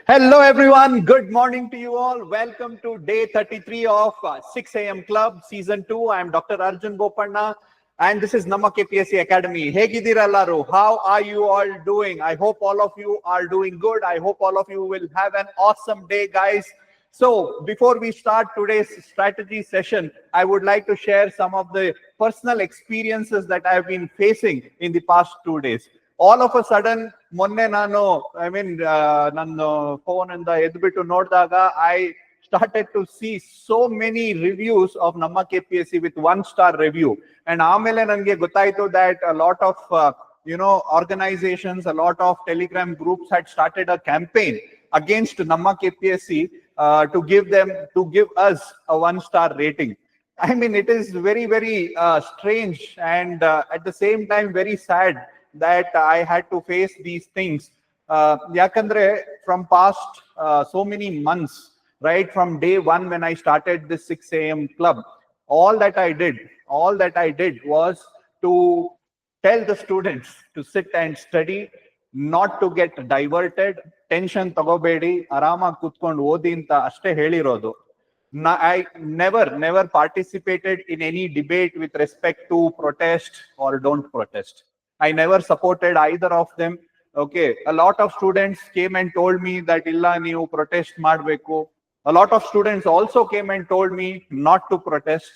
Hello, everyone. Good morning to you all. Welcome to day 33 of 6 a.m. Club Season 2. I'm Dr. Arjun Bopanna, and this is NammaKPSC Academy. Hegidirallaru, how are you all doing? I hope all of you are doing good. I hope all of you will have an awesome day, guys. So, before we start today's strategy session, I would like to share some of the personal experiences that I have been facing in the past 2 days. All of a sudden ಮೊನ್ನೆ ನಾನು ನನ್ನ phone ಇಂದ ಎದ್ಬಿಟ್ಟು ನೋಡಿದಾಗ I started to see so many reviews of ನಮ್ಮ KPSC with 1-star review, and ಆಮೇಲೆ ನನಗೆ ಗೊತ್ತಾಯ್ತು that a lot of organizations, a lot of telegram groups had started a campaign against ನಮ್ಮ KPSC to give us a 1-star rating. I mean, it is very, very strange, and at the same time very sad that I had to face these things. Yakandre, from past so many months, right from day one when I started this 6 a.m. club, all that I did was to tell the students to sit and study, not to get diverted, tension tagobedi, arama kutkond odi anta ashte helirodu. I never participated in any debate with respect to protest or don't protest. I never supported either of them. Okay, a lot of students came and told me that illa neevu protest madbeku. A lot of students also came and told me not to protest.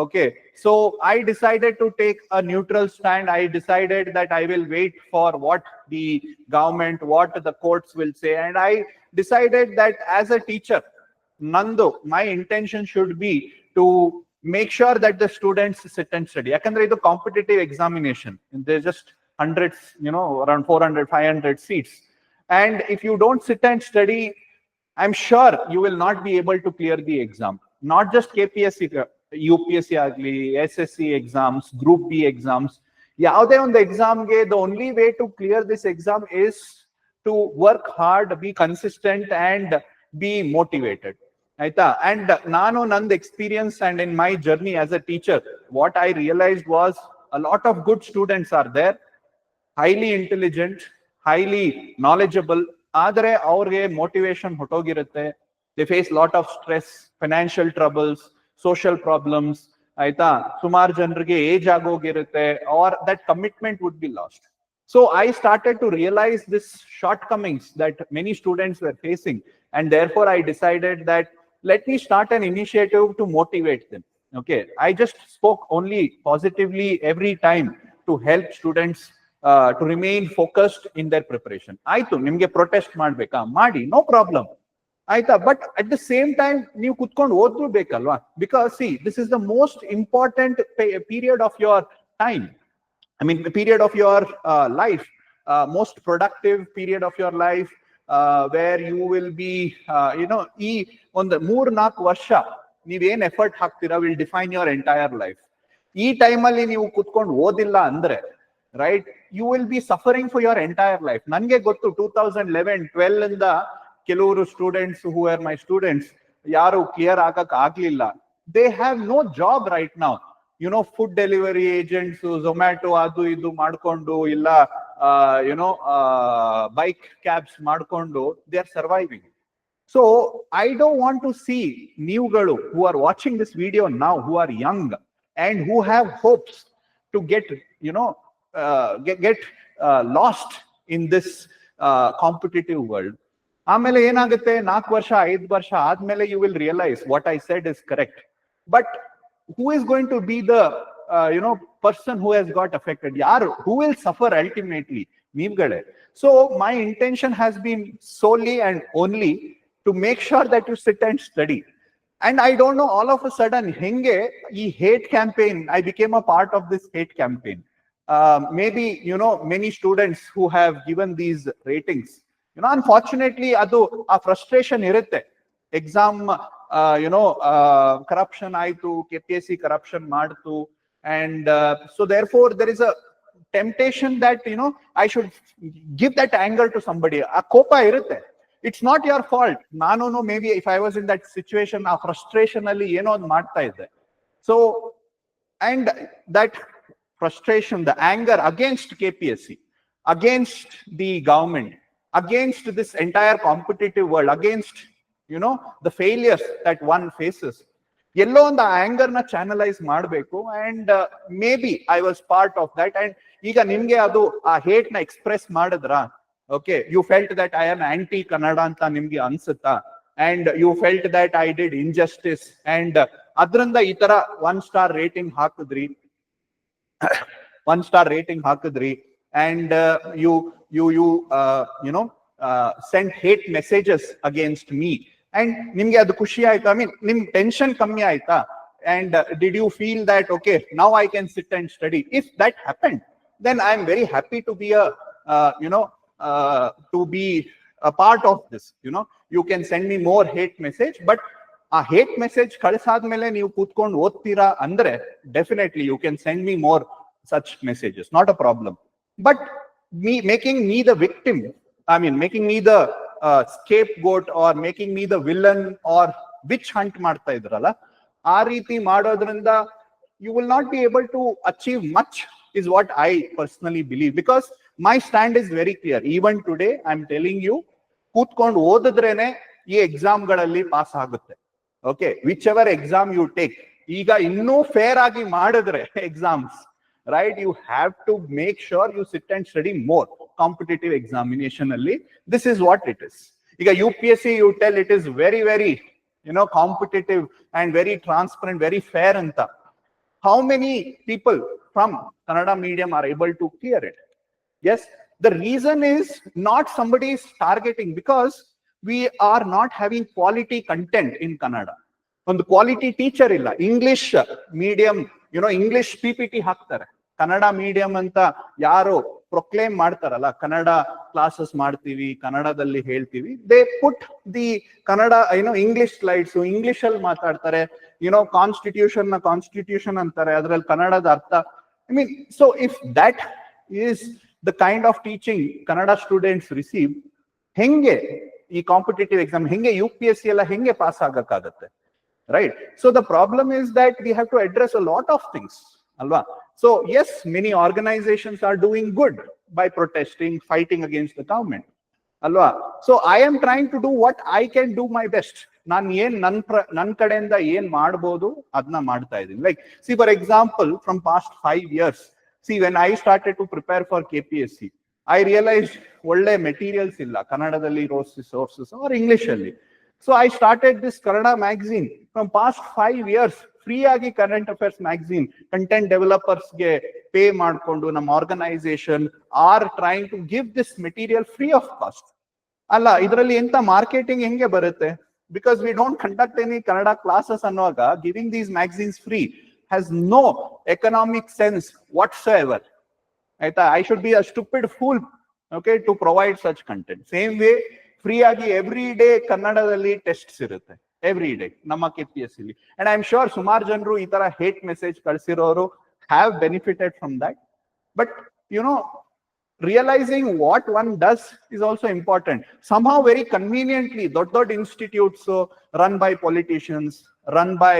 Okay, so I decided to take a neutral stand. I decided that I will wait for what the government, what the courts will say, and I decided that as a teacher, Nando, my intention should be to make sure that the students sit and study. Yakandre idu competitive examination, there's just hundreds, around 400, 500 seats, and if you don't sit and study, I'm sure you will not be able to clear the exam. Not just KPSC, UPSC agli, SSC exams, Group B exams. Yavade on the exam ge, the only way to clear this exam is to work hard, be consistent, and be motivated. And nano nand experience and in my journey as a teacher, what I realized was a lot of good students are there, highly intelligent, highly knowledgeable, ಆದರೆ ಅವ್ರಿಗೆ motivation ಹೊಟ್ಟೋಗಿರುತ್ತೆ. They face lot of stress, financial troubles, social problems, ಆಯ್ತಾ, ಸುಮಾರು ಜನರಿಗೆ age ಆಗೋಗಿರುತ್ತೆ, or that commitment would be lost. So I started to realize this shortcomings that many students were facing, and therefore I decided that let me start an initiative to motivate them. Okay, I just spoke only positively every time to help students to remain focused in their preparation. Aitu nimge protest madbeka madi, no problem, aita, but at the same time ನೀವು ಕುತ್ಕೊಂಡು ಓದ್ಲು ಬೇಕಲ್ವಾ, because see, this is the most important period of your time. I mean, the period of your life, most productive period of your life, where you will be, ಈ ಒಂದು 3-4 ವರ್ಷ ನೀವೇನ್ effort ಹಾಕ್ತೀರಾ will define your entire life. ಈ ಟೈಮಲ್ಲಿ ನೀವು ಕುತ್ಕೊಂಡು ಓದಿಲ್ಲ ಅಂದ್ರೆ, right, you will be suffering for your entire life. ನನಗೆ ಗೊತ್ತು 2011-12 ಇಂದ ಕೆಲವರು students who were my students ಯಾರು ಕ್ಲಿಯರ್ ಆಗಕ್ ಆಗ್ಲಿಲ್ಲ. They have no job right now. Food delivery agents, Zomato, adu idu madkondo, illa bike cabs madkondo, they are surviving. So I don't want to see neevugalu who are watching this video now, who are young and who have hopes to get lost in this competitive world. ಆಮೇಲೆ ಏನಾಗುತ್ತೆ, 4 ವರ್ಷ 5 ವರ್ಷ ಆದ್ಮೇಲೆ you will realize what I said is correct, but who is going to be the person who has got affected? Who will suffer ultimately? Neevgale. So my intention has been solely and only to make sure that you sit and study. And I don't know, all of a sudden henge ee hate campaign, I became a part of this hate campaign. Maybe many students who have given these ratings, unfortunately adu a frustration irutte. Exam corruption aitu, KPSC corruption ಮಾಡ್ತು, and so therefore there is a temptation that I should give that anger to somebody. A kopa irutte, it's not your fault. Nanu maybe if I was in that situation, a frustration alli eno ಒಂದು ಮಾಡ್ತಾ ಇದ್ದೆ. So, and that frustration, the anger against KPSC, against the government, against this entire competitive world, against the failures that one faces. ಎಲ್ಲೋ ಒಂದು anger ನ channelise ಮಾಡಬೇಕು. And may be I was part of that. And ಈಗ ನಿಮ್ಗೆ ಅದು ಆ hate ನ express ಮಾಡಿದ್ರ, okay, you felt that I am anti Kannada ಅಂತ ನಿಮ್ಗೆ ಅನ್ಸುತ್ತಾ? And you felt that I did injustice and ಅದ್ರಿಂದ ಈ ತರ 1 ಸ್ಟಾರ್ ರೇಟಿಂಗ್ ಹಾಕಿದ್ರಿ, 1 ಸ್ಟಾರ್ ರೇಟಿಂಗ್ ಹಾಕಿದ್ರಿ, and sent hate messages against me. And nimge adu kushi aita? I mean, nim tension kammi aita? And did you feel that, okay, now I can sit and study? If that happened, then I am very happy to be a part of this. You can send me more hate message, but a hate message kalisadmele ನೀವು ಕೂತ್ಕೊಂಡು ಓದ್ತೀರಾ ಅಂದ್ರೆ definitely you can send me more such messages, not a problem. But making me the victim, I mean, making me the scapegoat or making me the villain or witch hunt ಮಾಡ್ತಾ ಇದ್ರಲ್ಲ, ಆ ರೀತಿ ಮಾಡೋದ್ರಿಂದ you will not be able to achieve much, is what I personally believe. Because my stand is very clear. Even today I am telling you, ಕೂತ್ಕೊಂಡು ಓದಿದ್ರೇನೆ ಈ exam ಗಳಲ್ಲಿ pass ಆಗುತ್ತೆ. Okay, whichever exam you take. ಈಗ ಇನ್ನೂ fair ಆಗಿ ಮಾಡಿದ್ರೆ exams, right, you have to make sure you sit and study more. Competitive examination alli this is what it is. Iga UPSC you tell it is very very competitive and very transparent, very fair anta. How many people from Kannada medium are able to clear it? Yes, the reason is not somebody is targeting, because we are not having quality content in Kannada. ಒಂದು quality teacher ಇಲ್ಲ. English medium English PPT ಹಾಕ್ತಾರೆ, Kannada medium ಅಂತ ಯಾರು proclaim ಮಾಡ್ತಾರಲ್ಲ, Kannada classes ಮಾಡ್ತೀವಿ, ಕನ್ನಡದಲ್ಲಿ ಹೇಳ್ತೀವಿ, they put the Kannada English slides, English ಅಲ್ಲಿ ಮಾತಾಡ್ತಾರೆ. ಕಾನ್ಸ್ಟಿಟ್ಯೂಷನ್ ಅಂತಾರೆ, ಅದ್ರಲ್ಲಿ ಕನ್ನಡದ ಅರ್ಥ. I mean, so if that is the kind of teaching Kannada students receive, ಹೆಂಗೆ ಈ ಕಾಂಪಿಟೇಟಿವ್ ಎಕ್ಸಾಮ್, ಹೆಂಗೆ UPSC ಎಲ್ಲ ಹೆಂಗೆ pass ಆಗಕ್ಕಾಗತ್ತೆ? Right. So the problem is that we have to address a lot of things. Alva. So yes, many organizations are doing good by protesting, fighting against the government. Alva. So I am trying to do what I can do my best. Nan yen nan kadenda yen madbodu adna ಮಾಡ್ತಾ ಇದೀನಿ. Like, see, for example, from past 5 years, see, when I started to prepare for KPSC, I realized ಒಳ್ಳೆ materials ಇಲ್ಲ ಕನ್ನಡದಲ್ಲಿ sources or English ಅಲ್ಲಿ. So I started this Kannada magazine. From past 5 years, free agi current affairs magazine, content developers ge pay ಮಾಡ್ಕೊಂಡು ನಮ್ಮ organization are trying to give this material free of cost. ಅಲ್ಲ, ಇದರಲ್ಲಿ ಎಂತ marketing ಹೆಂಗೆ ಬರುತ್ತೆ? Because we don't conduct any Kannada classes ಅನ್ನುವಾಗ giving these magazines free has no economic sense whatsoever. ಆಯ್ತಾ? I should be a stupid fool, okay, to provide such content. Same way, free ಆಗಿ every day ಕನ್ನಡದಲ್ಲಿ tests ಇರುತ್ತೆ, every day ನಮ್ಮ KPSC ಅಲ್ಲಿ. And I am sure ಸುಮಾರು ಜನರು ಈ ತರ ಹೇಟ್ ಮೆಸೇಜ್ ಕಳಿಸಿರೋರು have benefited from that. But realizing what one does is also important. Somehow very conveniently, dot institutes run by politicians, run by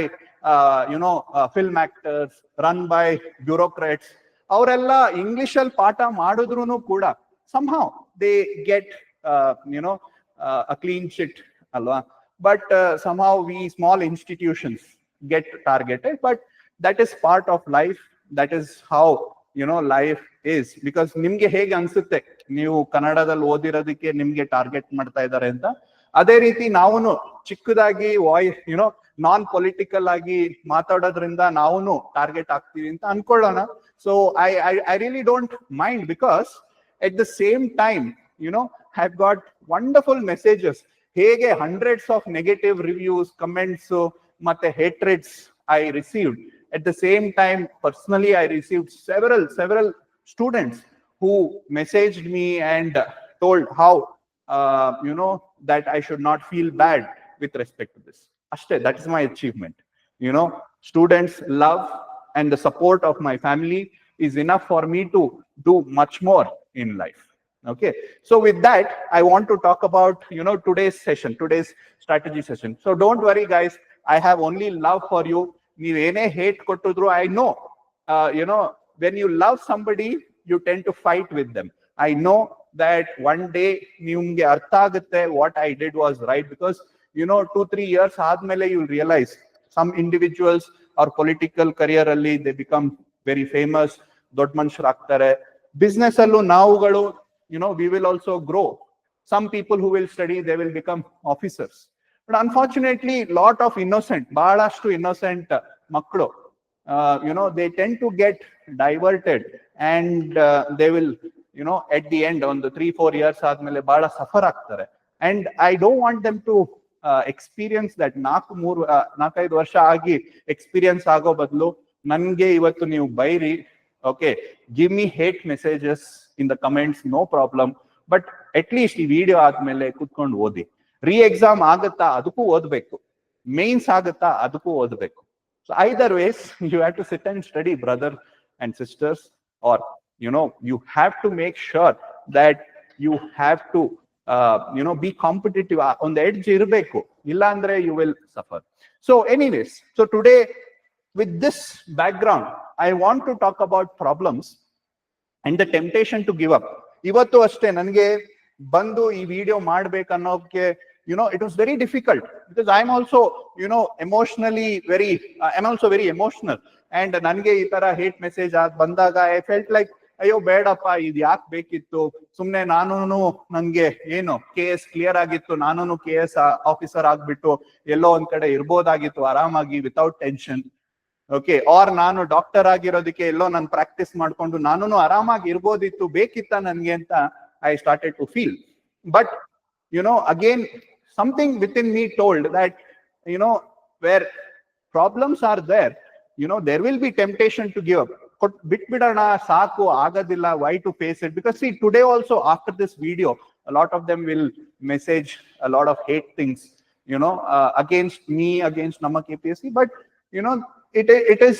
film actors, run by bureaucrats, ಅವರೆಲ್ಲ English ಅಲ್ಲಿ ಪಾಠ ಮಾಡಿದ್ರು ಕೂಡ somehow they get a clean sheet, alwa. But somehow we small institutions get targeted. But that is part of life. That is how life is. Because ನಿಮ್ಗೆ ಹೇಗೆ ಅನ್ಸುತ್ತೆ ನೀವು ಕನ್ನಡದಲ್ಲಿ ಓದಿರೋದಕ್ಕೆ ನಿಮ್ಗೆ ಟಾರ್ಗೆಟ್ ಮಾಡ್ತಾ ಇದ್ದಾರೆ ಅಂತ, ಅದೇ ರೀತಿ ನಾವು ಚಿಕ್ಕದಾಗಿ ನಾನ್ ಪೊಲಿಟಿಕಲ್ ಆಗಿ ಮಾತಾಡೋದ್ರಿಂದ ನಾವು ಟಾರ್ಗೆಟ್ ಆಗ್ತೀವಿ ಅಂತ ಅನ್ಕೊಳ್ಳೋಣ. So I really don't mind, because at the same time I've got wonderful messages. Hege hundreds of negative reviews, comments, matte hatreds I received. At the same time, personally, I received several students who messaged me and told how that I should not feel bad with respect to this. Ashte, that is my achievement. Students' love and the support of my family is enough for me to do much more in life. Okay, so with that, I want to talk about today's session, today's strategy session. So don't worry, guys, I have only love for you. Neev ene hate kottudru, I know when you love somebody, you tend to fight with them. I know that one day nimge artha agutte what I did was right, because 2-3 years aadmele you'll realize some individuals or political career alli they become very famous, dod manusharu aagtare. Business allu navugalu we will also grow. Some people who will study, they will become officers. But unfortunately, lot of innocent, bahalashtu innocent makkಳು, they tend to get diverted, and they will, at the end, on the 3-4 years ಆದ್ಮೇಲೆ ಬಹಳ suffer ಆಗ್ತಾರೆ. And I don't want them to experience that. 4-5 ವರ್ಷ ಆಗಿ experience ಆಗೋ ಬದಲು ನನ್ಗೆ ಇವತ್ತು ನೀವು ಬೈರಿ, okay, give me hate messages in the comments, no problem, but at least ಈ ವಿಡಿಯೋ ಆದ್ಮೇಲೆ ಕುತ್ಕೊಂಡು ಓದಿ. ಎಕ್ಸಾಮ್ ಆಗುತ್ತಾ, ಅದಕ್ಕೂ ಓದ್ಬೇಕು. ಮೇನ್ಸ್ ಆಗುತ್ತಾ, ಅದಕ್ಕೂ ಓದ್ಬೇಕು. So either ways, you have to sit and study, brother and sisters, or you have to make sure that you have to be competitive on the edge irbeku, illa andre you will suffer. So anyways, so today with this background I want to talk about problems and the temptation to give up. Ivattu ashte nange bandu ee video madbeku annokke it was very difficult, because I'm also emotionally I'm also very emotional, and nange ee tara hate message bandaga I felt like ಅಯ್ಯೋ ಬೇಡಪ್ಪ, ಇದು ಯಾಕೆ ಬೇಕಿತ್ತು, ಸುಮ್ನೆ ನಾನು ನಂಗೆ KS clear ಆಗಿತ್ತು, ನಾನು KS ಆಫೀಸರ್ ಆಗ್ಬಿಟ್ಟು ಎಲ್ಲೋ ಒಂದ್ ಕಡೆ ಇರ್ಬೋದಾಗಿತ್ತು ಆರಾಮಾಗಿ ವಿತೌಟ್ ಟೆನ್ಷನ್. ಓಕೆ, ಆರ್ ನಾನು ಡಾಕ್ಟರ್ ಆಗಿರೋದಕ್ಕೆ ಎಲ್ಲೋ ನಾನು ಪ್ರಾಕ್ಟೀಸ್ ಮಾಡ್ಕೊಂಡು ನಾನು ಆರಾಮಾಗಿ ಇರ್ಬೋದಿತ್ತು, ಬೇಕಿತ್ತ ನನ್ಗೆ ಅಂತ I started to feel. But again something within me told that where problems are there, there will be temptation to give up. Bitbidana saku agadilla, why to face it? Because see, today also after this video a lot of them will message a lot of hate things against me, against NammaKPSC, but it is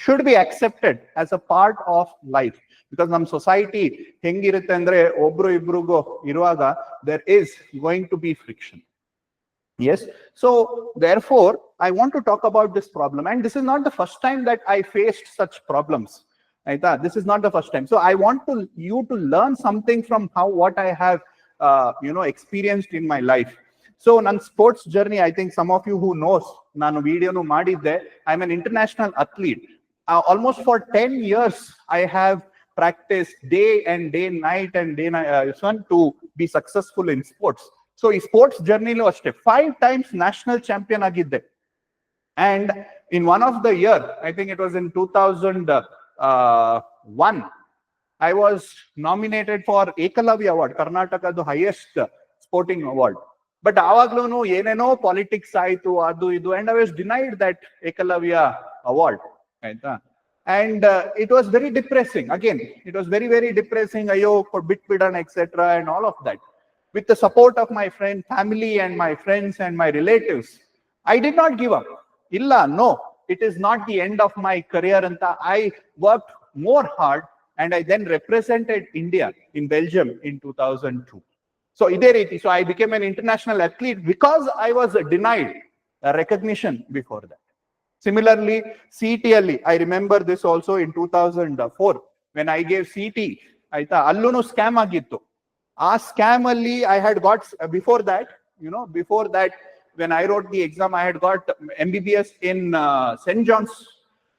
should be accepted as a part of life, because nam society hengirutte andre obru ibrugo iruvaga there is going to be friction. Yes, so therefore I want to talk about this problem, and this is not the first time that I faced such problems. This is not the first time. So I want you to learn something from what I have experienced in my life. So nan sports journey, I think some of you who knows nanu video nu madidde, I'm an international athlete. Almost for 10 years I have practiced day night to be successful in sports. So ಈ sports ಜರ್ನಿಲೂ ಅಷ್ಟೇ 5 times national champion ಆಗಿದ್ದೆ. And in one of the year, I think it was in 2001, I was nominated for Ekalavya Award, Karnataka's highest sporting award. But avaglu ಏನೇನೋ politics ಆಯ್ತು ಅದು ಇದು, and I was denied that Ekalavya award. And it was very depressing. Again, it was very, very depressing. Ayo, bitbidana, etc. and all of that. With the support of my family and my friends and my relatives, I did not give up. Illa, no, it is not the end of my career. Anta, I worked more hard, and I then represented India in Belgium in 2002. So I became an international athlete because I was denied a recognition before that. Similarly, CTLE, I remember this also in 2004 when I gave CT. Allunu scam agittu. ಆ scam ಅಲ್ಲಿ I had got before that when I wrote the exam, I had got MBBS in St. John's.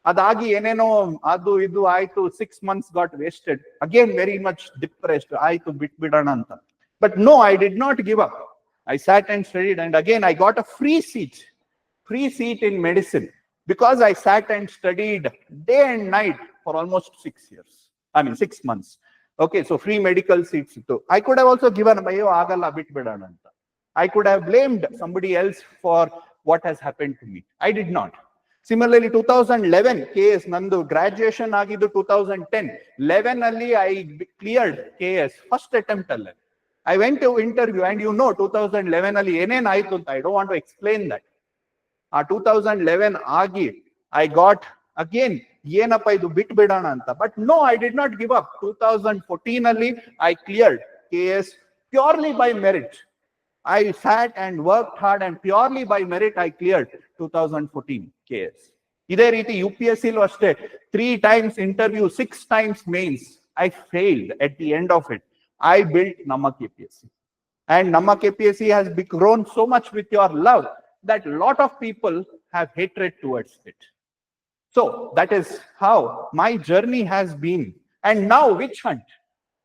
ಅದಾಗಿ ಏನೇನೋ ಅದು ಇದು ಆಯ್ತು, 6 months got wasted. Again very much depressed, ಆಯ್ತು ಬಿಟ್ಬಿಡೋಣ ಅಂತ. But no, I did not give up. I sat and studied, and again I got a free seat in medicine because I sat and studied day and night for almost 6 months. Okay, so free medical seats too. I could have also given ayo agalla bitbidana anta. I could have blamed somebody else for what has happened to me. I did not. Similarly, 2011 KS nandu graduation agiddu 2010. 11 alli I cleared KS first attempt alli. I went to interview, and 2011 alli enen aitu anta. I don't want to explain that. 2011 agi I got again ಏನಪ್ಪ ಇದು ಬಿಟ್ಬಿಡೋಣ ಅಂತ. But no, I did not give up. 2014 ಅಲ್ಲಿ I cleared KS purely by merit. I sat and worked hard, and purely by merit I cleared 2014 KS. ಇದೇ ರೀತಿ UPSC ಲೂ ಅಷ್ಟೇ 3 times interview, 6 times mains. I failed at the end of it. I built NammaKPSC. And NammaKPSC has grown so much with your love that a lot of people have hatred towards it. So that is how my journey has been. And now witch hunt.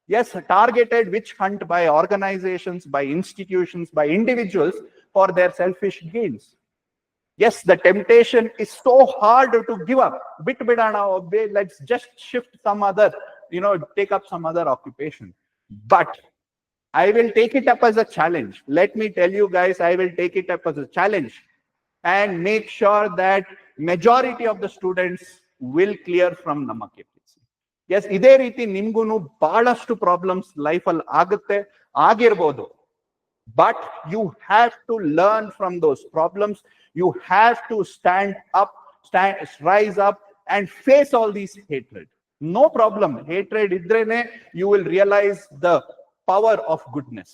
Yes, targeted witch hunt by organizations, by institutions, by individuals for their selfish gains. Yes, the temptation is so hard to give up. Bit bidana, let's just shift some other, take up some other occupation. But I will take it up as a challenge. Let me tell you guys, I will take it up as a challenge and make sure that majority of the students will clear from NammaKPSC. Yes, ಇದೇ ರೀತಿ ನಿಮ್ಗೂನು ಬಹಳಷ್ಟು problems life ಅಲ್ಲಿ ಆಗುತ್ತೆ, ಆಗಿರ್ಬೋದು. But you have to learn from those problems. You have to stand up, rise up and face all these hatred. No problem. Hatred idrene you will realize the power of goodness.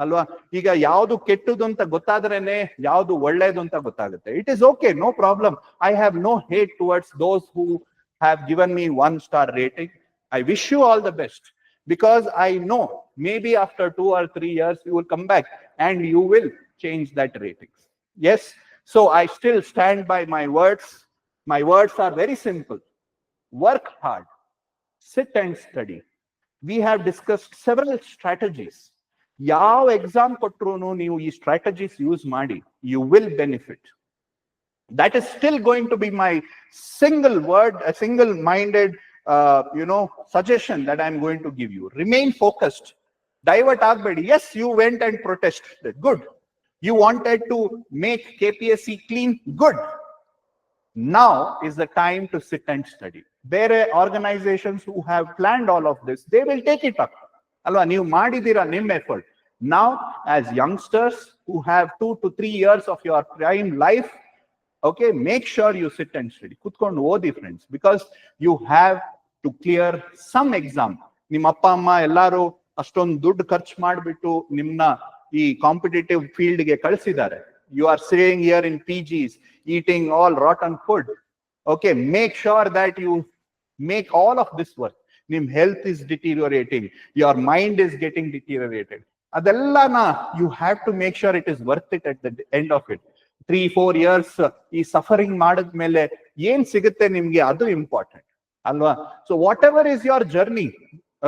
ಅಲ್ವಾ? ಈಗ ಯಾವುದು ಕೆಟ್ಟದು ಅಂತ ಗೊತ್ತಾದ್ರೇನೆ ಯಾವುದು ಒಳ್ಳೇದು ಅಂತ ಗೊತ್ತಾಗುತ್ತೆ. It is okay, no problem. I have no hate towards those who have given me 1-star rating. I wish you all the best, because I know maybe after 2 or 3 years you will come back and you will change that ratings. Yes, so I still stand by my words. My words are very simple. Work hard, sit and study. We have discussed several strategies. Yav exam kotrunu neevu ee strategies use maadi, you will benefit. That is still going to be my single word, a single minded suggestion that I'm going to give you. Remain focused. Divert agbedi. Yes, you went and protested. Good. You wanted to make KPSC clean. Good. Now is the time to sit and study. There are organizations who have planned all of this. They will take it up. Alva, neevu madidira nim effort. Now, as youngsters who have 2 to 3 years of your prime life, okay, make sure you sit and study. Kutkondu odi friends, because you have to clear some exam. ನಿಮ್ಮ ಅಪ್ಪ ಅಮ್ಮ ಎಲ್ಲಾರು ಅಷ್ಟೊಂದು ದುಡ್ಡು ಖರ್ಚು ಮಾಡಿಬಿಟ್ಟು ನಿಮ್ನ ಈ ಕಾಂಪಿಟೇಟಿವ್ ಫೀಲ್ಡ್ ಗೆ ಕಳಿಸಿದ್ದಾರೆ. You are staying here in PGs, eating all rotten food. Okay, make sure that you make all of this work. Nim health is deteriorating, your mind is getting deteriorated. Adellana you have to make sure it is worth it at the end of it. 3-4 years ಈ suffering ಮಾಡಿದ್ಮೇಲೆ ಏನ್ ಸಿಗುತ್ತೆ ನಿಮ್ಗೆ, ಅದು important ಅಲ್ವಾ? So whatever is your journey,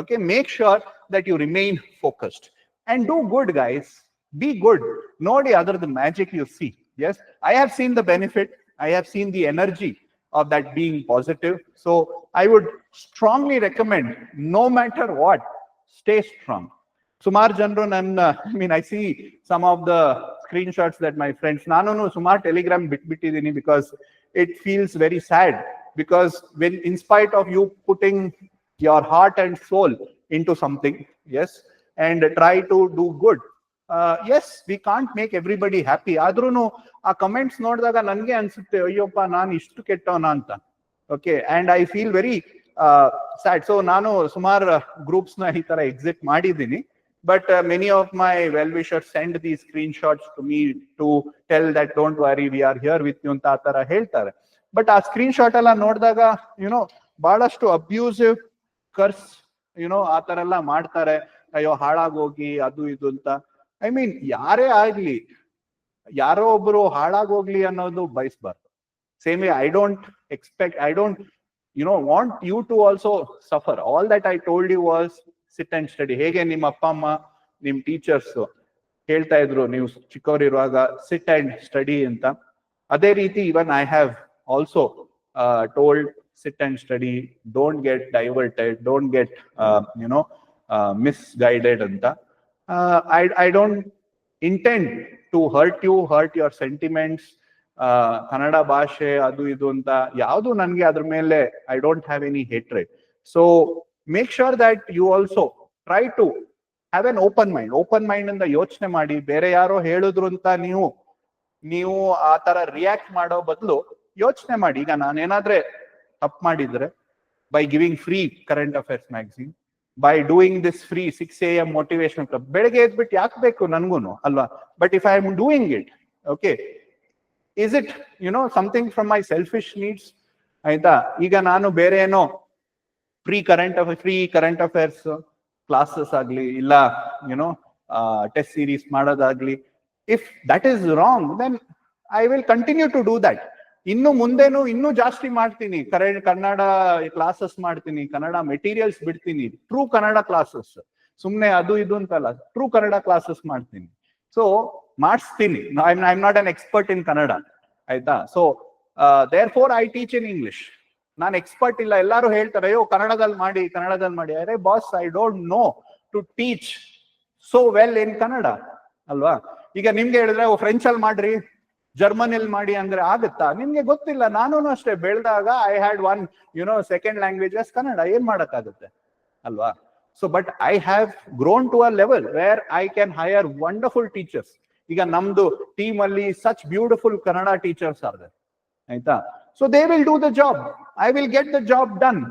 okay, make sure that you remain focused and do good guys. Be good. Nodi other the magic you see. Yes, I have seen the benefit. I have seen the energy of that being positive. So I would strongly recommend, no matter what, stay strong. Sumar Janron, and I see some of the screenshots that my friends, Nanu Sumar Telegram bitbitidini, because it feels very sad. Because when, in spite of you putting your heart and soul into something, yes, and try to do good. Yes, we can't make everybody happy. Adrunu ಆ comments ನೋಡಿದಾಗ ನನ್ಗೆ ಅನ್ಸುತ್ತೆ, ಅಯ್ಯಪ್ಪ ನಾನು ಇಷ್ಟು ಕೆಟ್ಟವನ ಅಂತ. Okay, and I feel very sad. So ನಾನು ಸುಮಾರು ಗ್ರೂಪ್ಸ್ ನ ಈ ತರ ಎಕ್ಸಿಟ್ ಮಾಡಿದ್ದೀನಿ. But many of my well-wishers send these screenshots to me to tell that don't worry, we are here with you anta atara heltare. But ಆ screen shot ಎಲ್ಲ ನೋಡಿದಾಗ ಬಹಳಷ್ಟು ಅಬ್ಯೂಸಿವ್ ಕರ್ಸ್ ಆ ತರ ಎಲ್ಲ ಮಾಡ್ತಾರೆ. ಅಯ್ಯೋ ಹಾಳಾಗೋಗಿ ಅದು ಇದು ಅಂತ. ಐ ಮೀನ್ ಯಾರೇ ಆಗ್ಲಿ, ಯಾರೋ ಒಬ್ರು ಹಾಳಾಗೋಗ್ಲಿ ಅನ್ನೋದು ಬಯಸ್ಬಾರ್ದು. Same way I don't expect, I don't want you to also suffer. All that I told you was sit and study. ಹೇಗೆ ನಿಮ್ಮ ಅಪ್ಪ ಅಮ್ಮ, ನಿಮ್ ಟೀಚರ್ಸ್ ಹೇಳ್ತಾ ಇದ್ರು ನೀವು ಚಿಕ್ಕವರಿರುವಾಗ ಸಿಟ್ ಅಂಡ್ ಸ್ಟಡಿ ಅಂತ, ಅದೇ ರೀತಿ even I have also told sit and study, don't get diverted, don't get misguided ಅಂತ. I don't intend to hurt you, hurt your sentiments. Kannada ಭಾಷೆ ಅದು ಇದು ಅಂತ ಯಾವುದು ನನ್ಗೆ ಅದ್ರ ಮೇಲೆ I don't have any hatred. So make sure that you also try to have an open mind. Open mind ಇಂದ ಯೋಚನೆ ಮಾಡಿ. ಬೇರೆ ಯಾರೋ ಹೇಳಿದ್ರು ಅಂತ ನೀವು ಆ ತರ ರಿಯಾಕ್ಟ್ ಮಾಡೋ ಬದಲು ಯೋಚನೆ ಮಾಡಿ. ಈಗ ನಾನೇನಾದ್ರೆ ತಪ್ಪು ಮಾಡಿದ್ರೆ, by giving free current affairs magazine, by doing this free 6 AM motivational club, ಬೆಳಗ್ಗೆ ಎದ್ಬಿಟ್ಟು ಯಾಕೆ ಬೇಕು ನನ್ಗೂನು ಅಲ್ವಾ? But if I am doing it, okay, is it something from my selfish needs? ಆಯ್ತಾ? ಈಗ ನಾನು ಬೇರೆ ಏನೋ free current affairs classes agli illa test series madadagli. If that is wrong, then I will continue to do that. ಇನ್ನು ಮುಂದೆನು ಇನ್ನೂ ಜಾಸ್ತಿ ಮಾಡ್ತೀನಿ, Kannada classes ಮಾಡ್ತೀನಿ, ಕನ್ನಡ ಮೆಟೀರಿಯಲ್ಸ್ ಬಿಡ್ತೀನಿ, ಟ್ರೂ ಕನ್ನಡ ಕ್ಲಾಸಸ್, ಸುಮ್ನೆ ಅದು ಇದು ಅಂತಲ್ಲ, ಟ್ರೂ ಕನ್ನಡ ಕ್ಲಾಸಸ್ ಮಾಡ್ತೀನಿ. ಸೊ ಮಾಡಿಸ್ತೀನಿ. I am not an expert in Kannada, ಆಯ್ತಾ? So therefore I teach in English. ನಾನು ಎಕ್ಸ್ಪರ್ಟ್ ಇಲ್ಲ. ಎಲ್ಲರೂ ಹೇಳ್ತಾರೆ, ಅಯ್ಯೋ ಕನ್ನಡದಲ್ಲಿ ಮಾಡಿ, ಕನ್ನಡದಲ್ಲಿ ಮಾಡಿ. ಅರೆ boss, I don't know to teach so well in Kannada, ಅಲ್ವಾ? ಈಗ ನಿಮ್ಗೆ ಹೇಳಿದ್ರೆ ಫ್ರೆಂಚ್ ಅಲ್ಲಿ ಮಾಡ್ರಿ, ಜರ್ಮನ್ ಅಲ್ಲಿ ಮಾಡಿ ಅಂದ್ರೆ ಆಗುತ್ತಾ? ನಿಮ್ಗೆ ಗೊತ್ತಿಲ್ಲ. ನಾನು ಅಷ್ಟೇ ಬೆಳೆದಾಗ I had one second languages Kannada. ಏನ್ ಮಾಡಕ್ಕಾಗುತ್ತೆ, ಅಲ್ವಾ? So but I have grown to a level where I can hire wonderful teachers. ಈಗ ನಮ್ದು ಟೀಮ್ ಅಲ್ಲಿ such beautiful Kannada teachers are there, ಆಯ್ತಾ? So they will do the job, I will get the job done,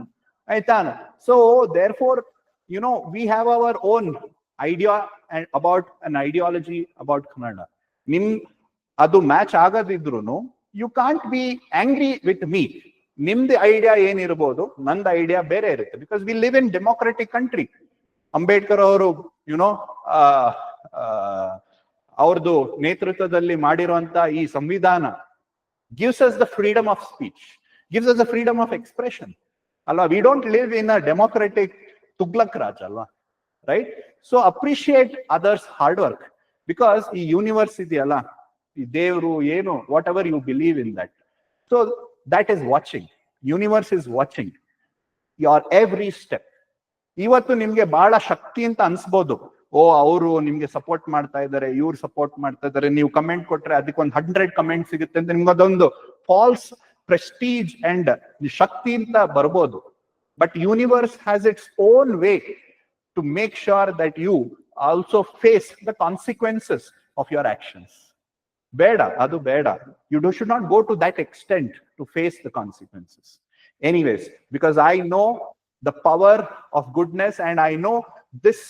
ಆಯ್ತಾ? So therefore we have our own idea about an ideology about Kannada. ನಿಮ್ ಅದು match ಆಗದಿದ್ರು you can't be angry with me. ನಿಮ್ದು idea ಏನಿರ್ಬೋದು, ನಂದು idea ಬೇರೆ ಇರುತ್ತೆ. Because we live in democratic country. Ambedkar ಅವರು ಅವ್ರದ್ದು ನೇತೃತ್ವದಲ್ಲಿ ಮಾಡಿರುವಂತ ಈ ಸಂವಿಧಾನ gives us the freedom of speech, gives us the freedom of expression, alva? We don't live in a democratic Tughlaq Raj, alva? Right? So appreciate others' hard work, because ee universe idiyalla, ee devru eno, whatever you believe in that, so that is watching. Universe is watching your every step. ಇವತ್ತು ನಿಮ್ಗೆ ಬಹಳ ಶಕ್ತಿ ಅಂತ ಅನ್ಸ್ಬೋದು. ಓ, ಅವರು ನಿಮ್ಗೆ support ಮಾಡ್ತಾ ಇದಾರೆ, ಇವ್ರು support ಮಾಡ್ತಾ ಇದಾರೆ, ನೀವು ಕಮೆಂಟ್ ಕೊಟ್ರೆ ಅದಕ್ಕೊಂದು 100 ಕಮೆಂಟ್ ಸಿಗುತ್ತೆ ಅಂತ ನಿಮ್ಗೆ ಅದೊಂದು ಫಾಲ್ಸ್ ಪ್ರೆಸ್ಟೀಜ್ ಅಂಡ್ ಶಕ್ತಿ ಅಂತ ಬರ್ಬೋದು. But universe has its own way to make sure that you also face the consequences of your actions. ಬೇಡ, ಅದು ಬೇಡ. You should not go to that extent to face the consequences. Anyways, because I know the power of goodness, and I know this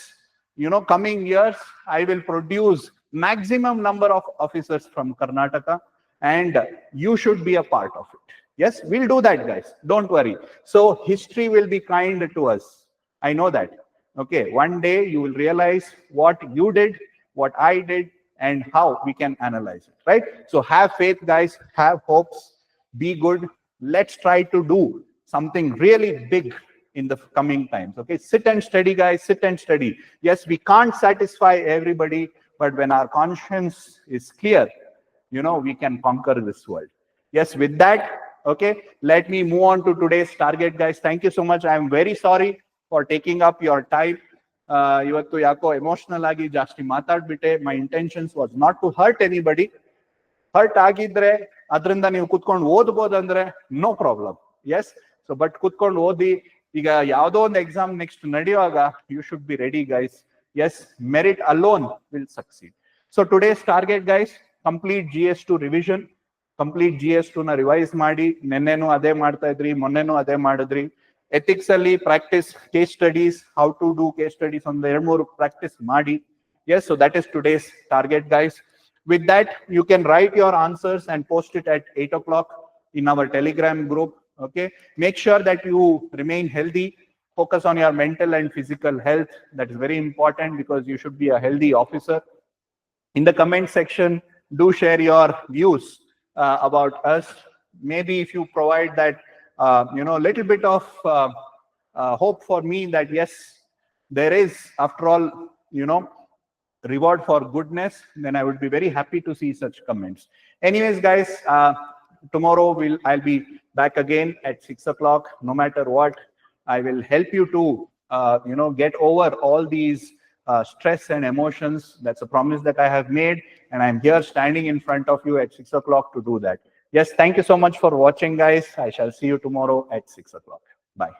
coming years I will produce maximum number of officers from Karnataka, and you should be a part of it. Yes, we'll do that, guys, don't worry. So history will be kind to us, I know that. Okay, one day you will realize what you did, what I did, and how we can analyze it, right? So have faith, guys, have hopes, be good. Let's try to do something really big in the coming times. Okay, sit and study, guys, sit and study. Yes, we can't satisfy everybody, but when our conscience is clear, we can conquer this world. Yes, with that, okay, let me move on to today's target, guys. Thank you so much. I am very sorry for taking up your time. Ivattu yako emotional agi jaasti matadbitte. My intentions was not to hurt anybody. Hurt agidre adrinda ನೀವು ಕೂತ್ಕೊಂಡು ಓದಬಹುದು ಅಂದ್ರೆ no problem. Yes, so but ಕೂತ್ಕೊಂಡು ಓದಿ. ಈಗ ಯಾವುದೋ ಒಂದು exam next ನಡೆಯುವಾಗ you should be ready, guys. Yes, merit alone will succeed. So today's target, guys, complete GS2 revision. Complete GS2 ನ ರಿವೈಸ್ ಮಾಡಿ. ನೆನ್ನೆನೂ ಅದೇ ಮಾಡ್ತಾ ಇದ್ರಿ, ಮೊನ್ನೆನೂ ಅದೇ ಮಾಡಿದ್ರಿ. ಎಥಿಕ್ಸ್ ಅಲ್ಲಿ practice, case studies, how to do case studies ಒಂದು 2-3 ಪ್ರಾಕ್ಟಿಸ್ ಮಾಡಿ. Yes, so that is today's target, guys. With that, you can write your answers and post it at 8 o'clock in our Telegram group. Okay, make sure that you remain healthy. Focus on your mental and physical health. That is very important, because you should be a healthy officer. In the comment section, do share your views about us. Maybe if you provide that little bit of hope for me that yes, there is after all reward for goodness, then I would be very happy to see such comments. Anyways, guys, tomorrow I'll be back again at 6 o'clock. No matter what, I will help you to get over all these stress and emotions. That's a promise that I have made, and I'm here standing in front of you at 6 o'clock to do that. Yes, thank you so much for watching, guys. I shall see you tomorrow at 6 o'clock. Bye.